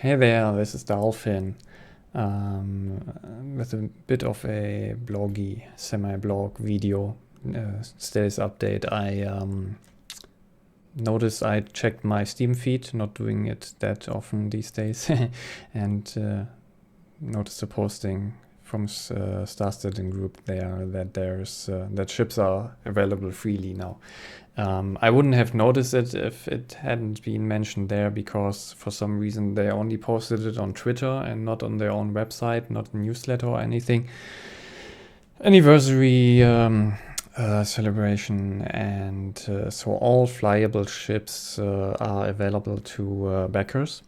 Hey there, this is Dolphin. With a bit of a bloggy, semi-blog video status update. I noticed I checked my Steam feed, not doing it that often these days, and noticed a posting from Star Group there that there's that ships are available freely now. I wouldn't have noticed it if it hadn't been mentioned there, because for some reason they only posted it on Twitter and not on their own website, not a newsletter or anything. Anniversary celebration, and so all flyable ships are available to backers.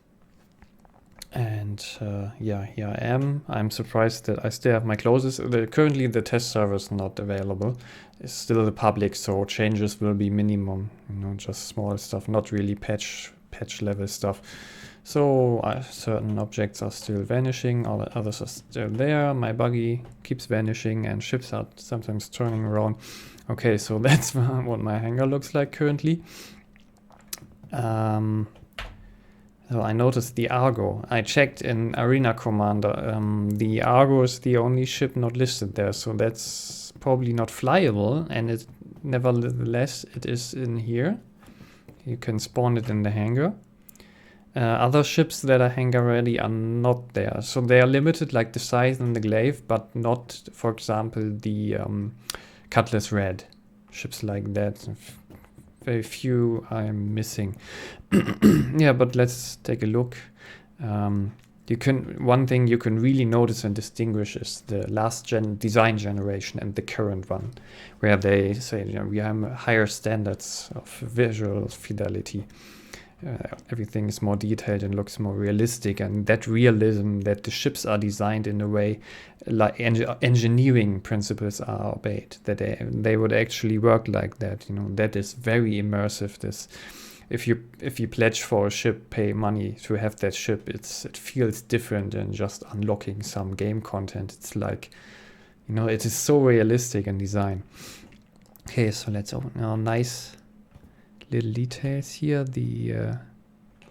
And yeah, here I am. I'm surprised that I still have my closes. Currently the test server is not available. It's still the public, so changes will be minimum, just small stuff, not really patch level stuff. So certain objects are still vanishing, all the others are still there. My buggy keeps vanishing and ships are sometimes turning around. Okay, so that's what my hangar looks like currently. So I noticed the Argo. I checked in Arena Commander. The Argo is the only ship not listed there, so that's probably not flyable, and it nevertheless it is in here. You can spawn it in the hangar. Other ships that are hangar ready are not there, so they are limited, like the size and the glaive, but not, for example, the Cutlass Red. Ships like that. Very few I'm missing. Yeah, but let's take a look. One thing you can really notice and distinguish is the last design generation and the current one, where they say, we have higher standards of visual fidelity. Everything is more detailed and looks more realistic, and that realism, that the ships are designed in a way like engineering principles are obeyed, that they would actually work like that. That is very immersive. This, if you pledge for a ship, pay money to have that ship, it feels different than just unlocking some game content. It's like, it is so realistic in design. Okay, so let's open now. Nice little details here, the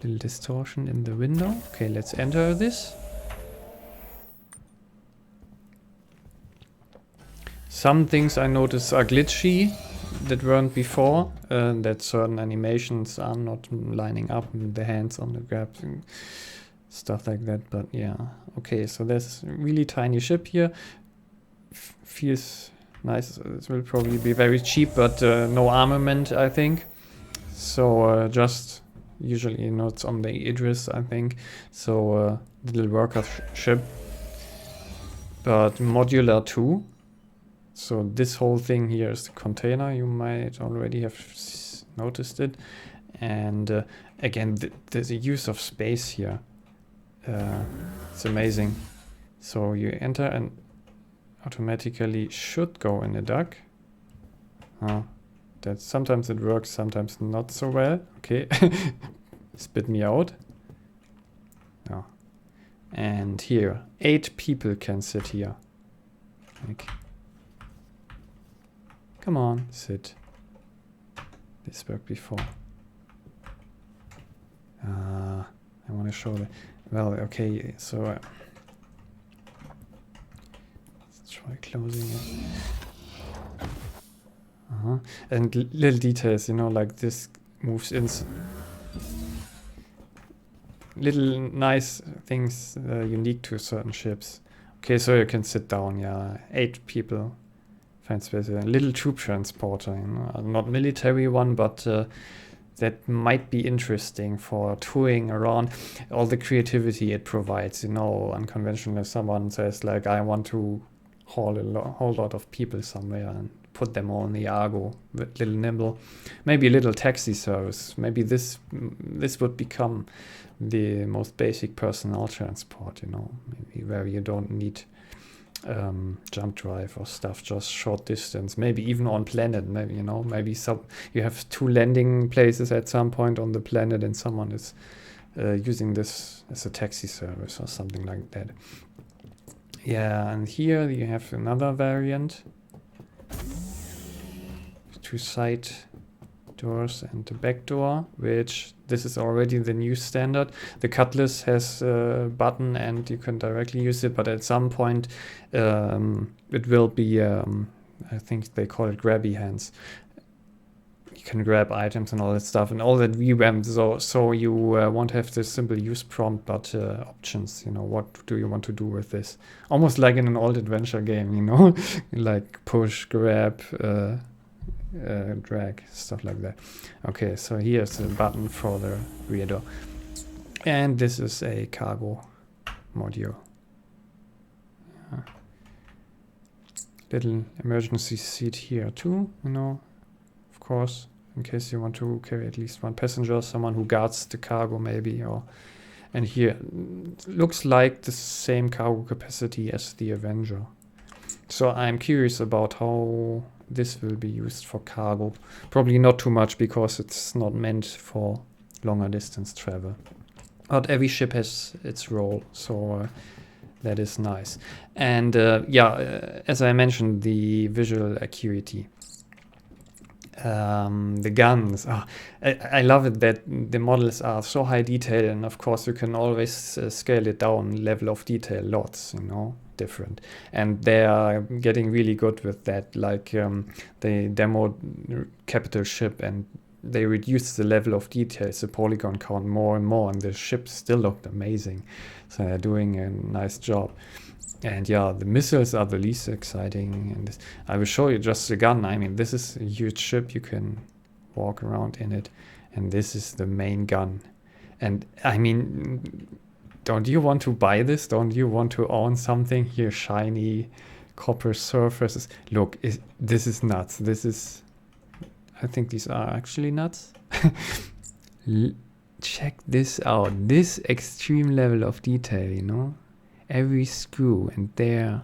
little distortion in the window. Okay, let's enter this. Some things I notice are glitchy that weren't before, that certain animations are not lining up, the hands on the grabs and stuff like that. But yeah, okay, so there's a really tiny ship here. Feels nice. It will probably be very cheap, but no armament, I think. So just usually, it's on the Idris, I think. So little worker ship, but modular too. So this whole thing here is the container. You might already have noticed it. And again, there's a use of space here. It's amazing. So you enter and automatically should go in a duck. That sometimes it works, sometimes not so well. Okay, spit me out. No. And here, 8 people can sit here. Okay. Come on, sit. This worked before. I want to show the... Well, okay, so... let's try closing it. And little details, like this moves in. Little nice things unique to certain ships. Okay, so you can sit down, yeah. 8 people. Find space. A little troop transporter, not military one, but that might be interesting for touring around. All the creativity it provides, unconventional. If someone says, like, I want to haul a whole lot of people somewhere and put them all in the Argo, little nimble, maybe a little taxi service. Maybe this would become the most basic personnel transport, maybe where you don't need jump drive or stuff, just short distance, maybe even on planet, maybe, maybe you have 2 landing places at some point on the planet and someone is using this as a taxi service or something like that. Yeah, and here you have doors and the back door, which this is already the new standard. The cutlass has a button and you can directly use it, but at some point it will be, I think they call it grabby hands. You can grab items and all that stuff and all that revamped. So you won't have the simple use prompt, but options. What do you want to do with this? Almost like in an old adventure game, like push, grab, drag, stuff like that. Okay, so here's the button for the rear door. And this is a cargo module. Little emergency seat here too, of course, in case you want to carry at least one passenger, someone who guards the cargo maybe, and here looks like the same cargo capacity as the Avenger. So I'm curious about how this will be used for cargo. Probably not too much because it's not meant for longer distance travel. But every ship has its role, so that is nice. And as I mentioned, the visual acuity. The guns. I love it that the models are so high detail, and of course you can always scale it down, level of detail, lots, different. And they are getting really good with that. Like they demoed Capital Ship and they reduced the level of details, the polygon count more and more, and the ship still looked amazing. So they're doing a nice job. And yeah, the missiles are the least exciting. And I will show you just the gun. I mean, this is a huge ship. You can walk around in it. And this is the main gun. And I mean, don't you want to buy this? Don't you want to own something here? Shiny copper surfaces. Look, this is nuts. I think these are actually nuts. Check this out. This extreme level of detail, every screw, and there.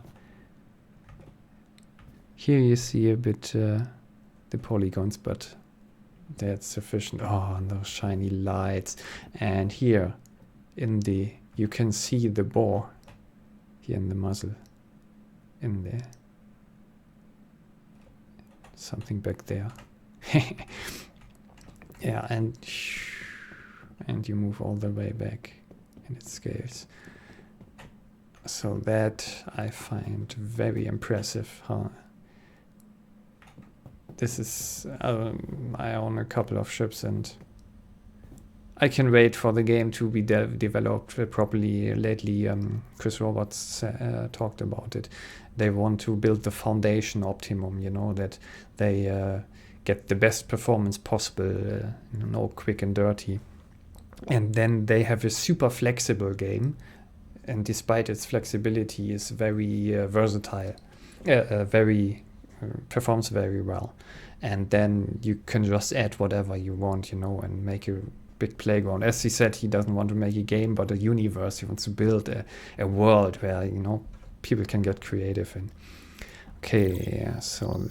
Here you see a bit the polygons, but that's sufficient. Oh, and those shiny lights. And here you can see the bore here in the muzzle. In there. Something back there. Yeah, and you move all the way back and it scales. So that I find very impressive. This is, I own a couple of ships and I can wait for the game to be developed properly. Lately, Chris Roberts talked about it. They want to build the foundation optimum, that they get the best performance possible, no quick and dirty. And then they have a super flexible game. And despite its flexibility, is very versatile, performs very well. And then you can just add whatever you want, and make a big playground. As he said, he doesn't want to make a game, but a universe. He wants to build a world where, people can get creative in. Okay, yeah, so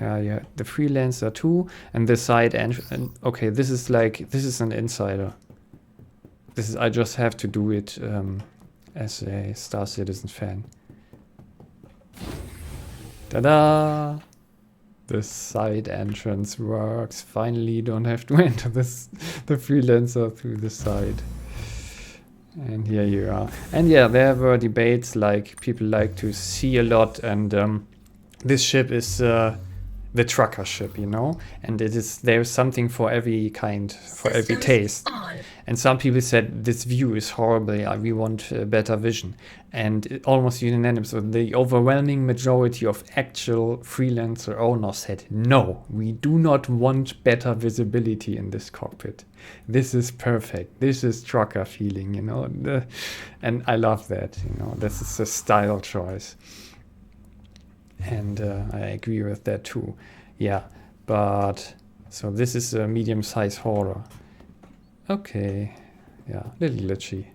yeah, the freelancer too, and the side and okay, this is an insider. I just have to do it as a Star Citizen fan. Ta-da! The side entrance works. Finally, you don't have to enter the freelancer through the side. And here you are. And yeah, there were debates, like people like to see a lot, and this ship is the trucker ship, and there's something for every kind, for every taste. And some people said this view is horrible, we want better vision. And almost unanimous, so the overwhelming majority of actual freelancer owners said, no, we do not want better visibility in this cockpit. This is perfect. This is trucker feeling, and I love that, this is a style choice. And I agree with that too. Yeah, but so this is a medium-sized hauler. Okay, yeah, little glitchy.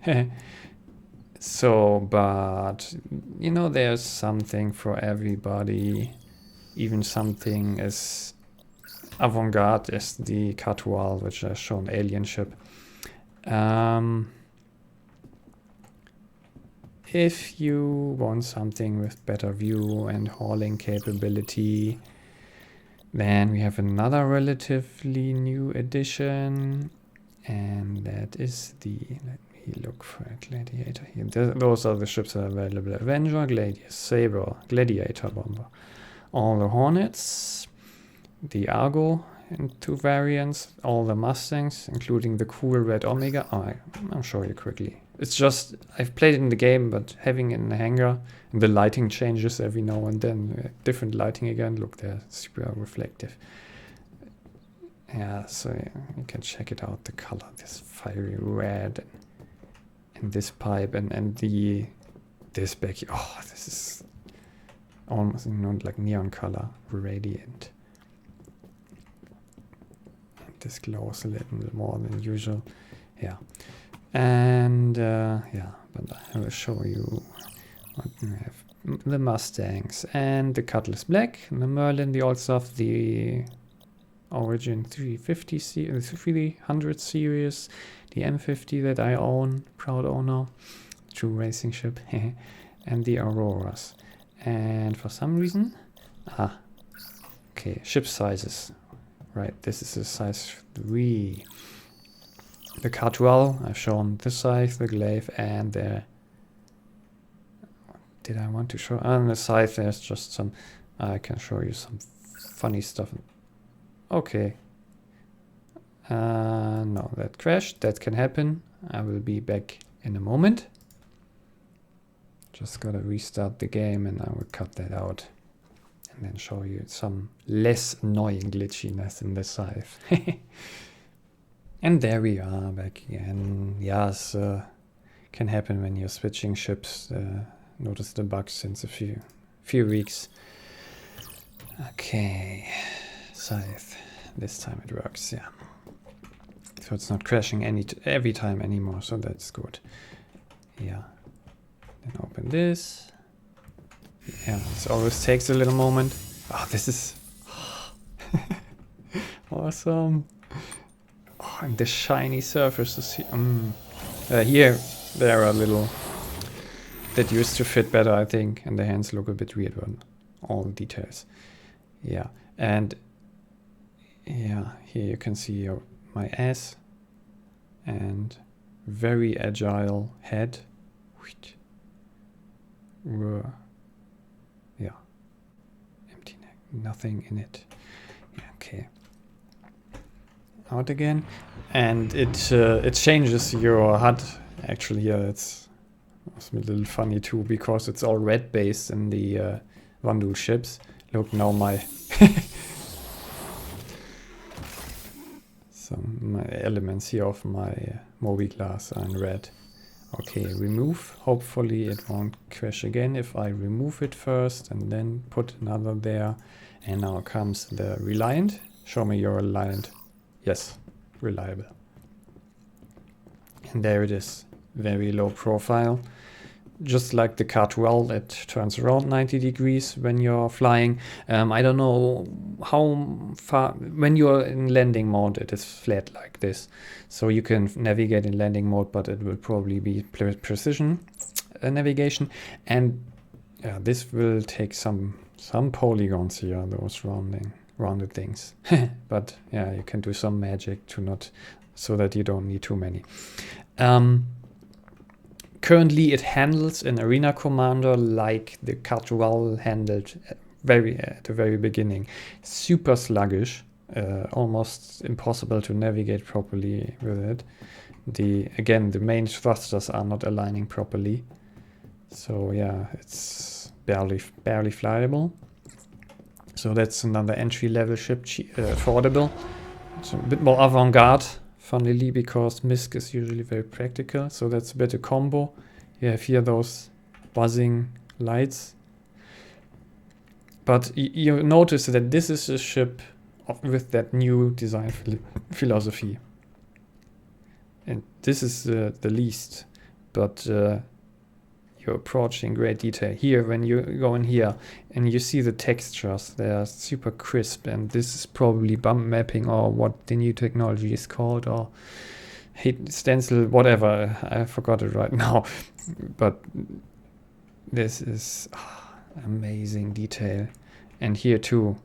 So, but there's something for everybody, even something as avant-garde as the Catual, which I shown alien ship. If you want something with better view and hauling capability, Then we have another relatively new addition, and that is the, let me look for a Gladiator here. Those are the ships that are available: Avenger, Gladiator, Saber, Gladiator bomber, all the Hornets, the Argo in 2 variants, all the Mustangs, including the cool red Omega. I'll show you quickly. It's just, I've played it in the game, but having it in the hangar, and the lighting changes every now and then. Different lighting again. Look, they're super reflective. Yeah, so you can check it out. The color, this fiery red, and this pipe, and this back here. Oh, this is almost, like neon color, radiant. This glows a little more than usual. Yeah. And yeah, but I will show you what we have. The Mustangs and the Cutlass Black, the Merlin, the old stuff, the Origin 300 series, the M50 that I own, proud owner, true racing ship, and the Auroras. And for some reason, okay, ship sizes. Right, this is a size 3. The Cartwell, I've shown this size, the Glaive, and the... Did I want to show? On the side, there's just some... I can show you some funny stuff. Okay. No, that crashed. That can happen. I will be back in a moment. Just gotta restart the game and I will cut that out. And then show you some less annoying glitchiness in the scythe. And there we are back again. Yes, can happen when you're switching ships. Notice the bugs since a few weeks. Okay, scythe. This time it works, yeah. So it's not crashing every time anymore, so that's good. Yeah. Then open this. Yeah, this always takes a little moment. Oh, this is awesome. Oh, and the shiny surfaces here. Here, there are a little that used to fit better, I think, and the hands look a bit weird, but all the details. Yeah, and yeah, here you can see my ass and very agile head. Yeah, empty neck, nothing in it. Yeah, okay. Out again, and it changes your HUD. Actually, yeah, it's a little funny too because it's all red based in the Vandu ships. Look now, my my elements here of my Moby glass are in red. Okay, remove. Hopefully it won't crash again if I remove it first and then put another there. And now comes the Reliant. Show me your Reliant. Yes, reliable. And there it is. Very low profile. Just like the Cartwell, it turns around 90 degrees when you're flying. I don't know how far... When you're in landing mode, it is flat like this. So you can navigate in landing mode, but it will probably be precision navigation. And this will take some polygons here, those rounded things. But yeah, you can do some magic to not... so that you don't need too many. Currently, it handles an arena commander like the Cartwell handled at the very beginning. Super sluggish, almost impossible to navigate properly with it. Again, the main thrusters are not aligning properly. So yeah, it's barely flyable. So that's another entry-level ship, affordable. It's a bit more avant-garde. Funnily, because MISC is usually very practical, so that's a bit a combo. You have here those buzzing lights. But you notice that this is a ship with that new design philosophy. And this is the least, but you're approaching great detail. Here, when you go in here and you see the textures, they are super crisp, and this is probably bump mapping or what the new technology is called, or stencil, whatever. I forgot it right now. But this is amazing detail. And here too,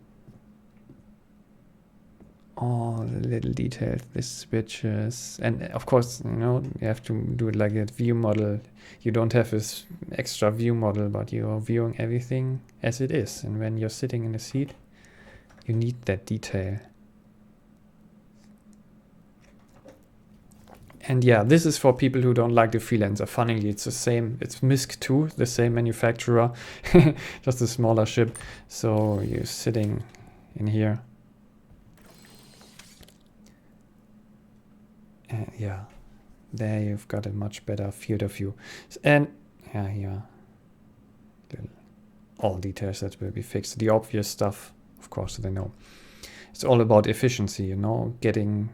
all the little details, the switches, and of course, you know, you have to do it like a view model. You don't have this extra view model, but you are viewing everything as it is. And when you're sitting in a seat, you need that detail. And yeah, this is for people who don't like the freelancer. Funnily, it's the same. It's MISC too, the same manufacturer, just a smaller ship. So you're sitting in here. Yeah, there you've got a much better field of view. And yeah, here, all details that will be fixed. The obvious stuff, of course, they know. It's all about efficiency, you know, getting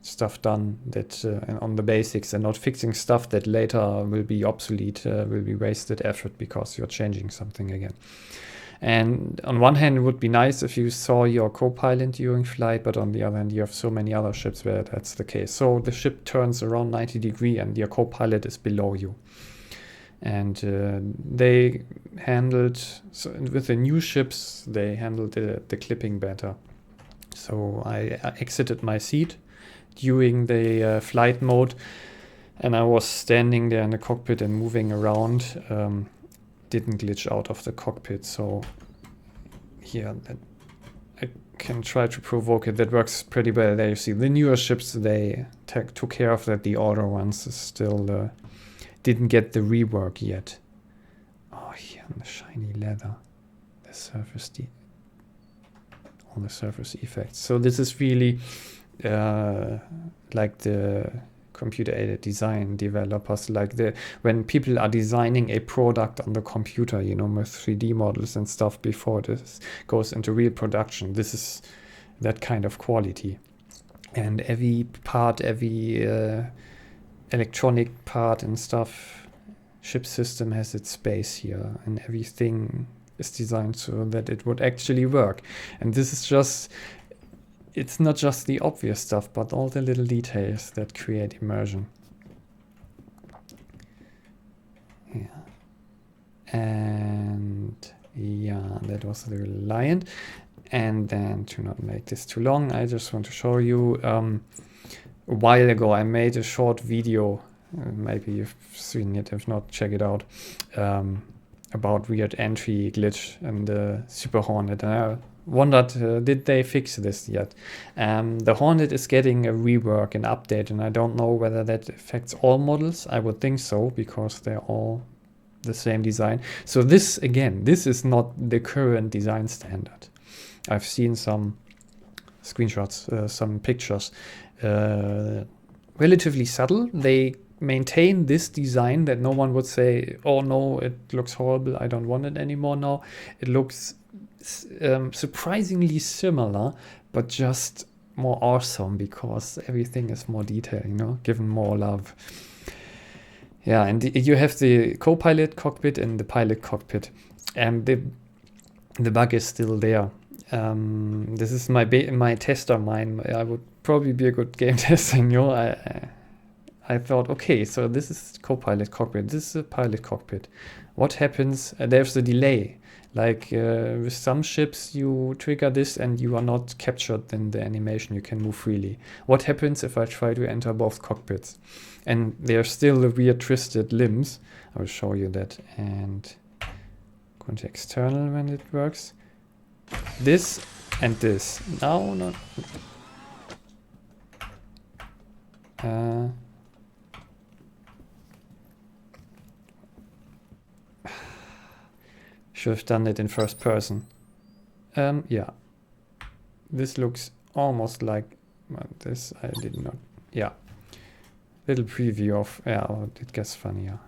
stuff done that on the basics and not fixing stuff that later will be obsolete, will be wasted effort because you're changing something again. And on one hand, it would be nice if you saw your co-pilot during flight, but on the other hand, you have so many other ships where that's the case. So the ship turns around 90 degrees and your co-pilot is below you. And they handled, so with the new ships, they handled the clipping better. So I exited my seat during the flight mode, and I was standing there in the cockpit and moving around. Didn't glitch out of the cockpit, so here I can try to provoke it. That works pretty well. There you see the newer ships, they took care of that. The older ones still didn't get the rework yet. Oh, here on the shiny leather, the surface, all the surface effects. So this is really like the computer-aided design developers, like when people are designing a product on the computer, you know, with 3D models and stuff before this goes into real production. This is that kind of quality. And every part, every electronic part and stuff, ship system has its space here, and everything is designed so that it would actually work. And this is just, it's not just the obvious stuff, but all the little details that create immersion. Yeah. And yeah, that was the Reliant. And then, to not make this too long, I just want to show you, a while ago I made a short video, maybe you've seen it, if not, check it out, about weird entry glitch and the Super Hornet. And I wondered, did they fix this yet? The Hornet is getting a rework, an update, and I don't know whether that affects all models. I would think so, because they're all the same design. So this, again, this is not the current design standard. I've seen some screenshots, some pictures, relatively subtle. They maintain this design that no one would say, oh no, it looks horrible, I don't want it anymore now. It looks surprisingly similar, but just more awesome because everything is more detailed, you know, given more love. Yeah, and you have the co-pilot cockpit and the pilot cockpit, and the bug is still there. This is my tester mind. I would probably be a good game tester, you know. I thought, okay, so this is co-pilot cockpit, this is a pilot cockpit. What happens? There's a delay. Like with some ships, you trigger this and you are not captured in the animation. You can move freely. What happens if I try to enter both cockpits? And there's still the weird twisted limbs. I will show you that. And go into external when it works. This and this. Now, not. Should have done it in first person. Yeah. This looks almost like this. I did not. Yeah. Little preview of. Yeah, oh, it gets funnier.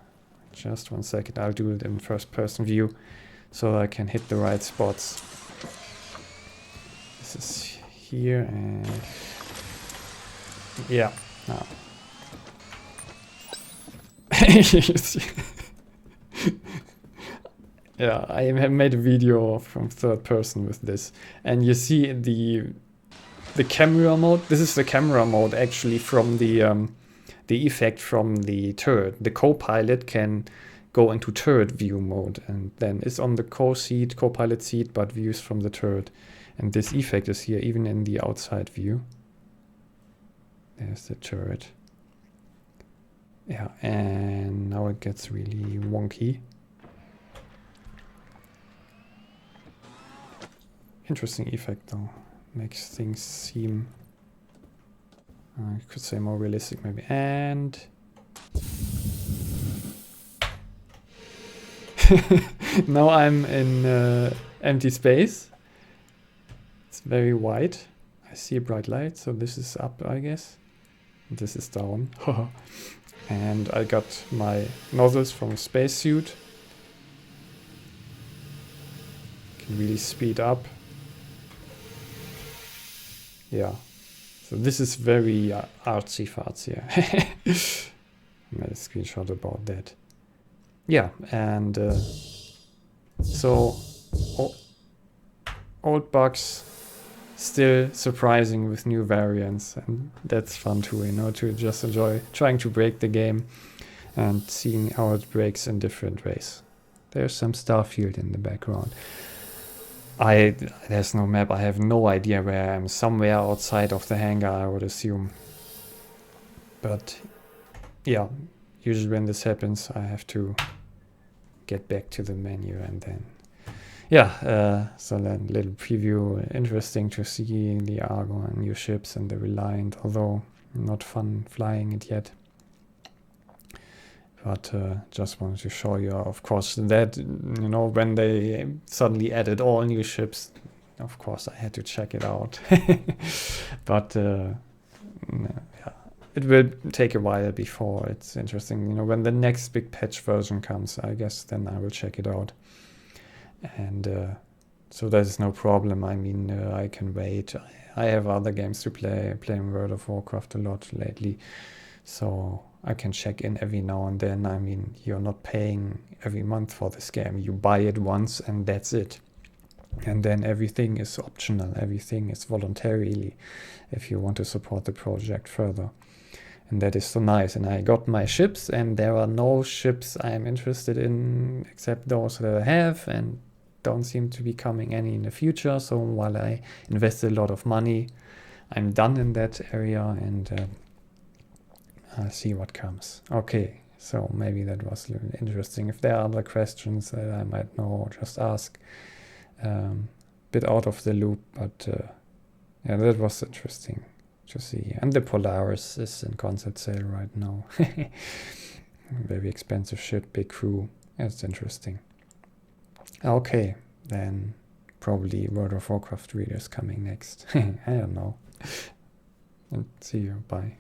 Just 1 second. I'll do it in first person view so I can hit the right spots. This is here and. Yeah. Now. You see. Yeah, I have made a video from third person with this, and you see the camera mode. This is the camera mode actually from the effect from the turret. The co-pilot can go into turret view mode, and then it's on the co-pilot seat, but views from the turret. And this effect is here even in the outside view. There's the turret. Yeah, and now it gets really wonky. Interesting effect though. Makes things seem, I could say, more realistic maybe. And now I'm in empty space. It's very white. I see a bright light, so this is up, I guess. This is down. And I got my nozzles from a spacesuit. Can really speed up. Yeah. So this is very artsy-fartsy. I made a screenshot about that. Yeah, and so old bugs still surprising with new variants, and that's fun too, you know, to just enjoy trying to break the game and seeing how it breaks in different ways. There's some Starfield in the background. There's no map. I have no idea where I am. Somewhere outside of the hangar, I would assume. But yeah, usually when this happens, I have to get back to the menu and then yeah, so then little preview. Interesting to see the Argo and new ships and the Reliant, although not fun flying it yet. But just wanted to show you, of course, that, you know, when they suddenly added all new ships, of course, I had to check it out. But yeah, it will take a while before it's interesting. You know, when the next big patch version comes, I guess then I will check it out. And so there's no problem. I mean, I can wait. I have other games to play. I'm playing World of Warcraft a lot lately. So I can check in every now and then. I mean, you're not paying every month for this game. You buy it once and that's it. And then everything is optional. Everything is voluntarily if you want to support the project further. And that is so nice. And I got my ships, and there are no ships I'm interested in except those that I have, and don't seem to be coming any in the future. So while I invested a lot of money, I'm done in that area, and I'll see what comes. Okay, so maybe that was a little interesting. If there are other questions that I might know, just ask. Bit out of the loop, but yeah, that was interesting to see. And the Polaris is in concept sale right now. Very expensive ship, big crew. That's interesting. Okay, then probably World of Warcraft readers coming next. I don't know. And see you. Bye.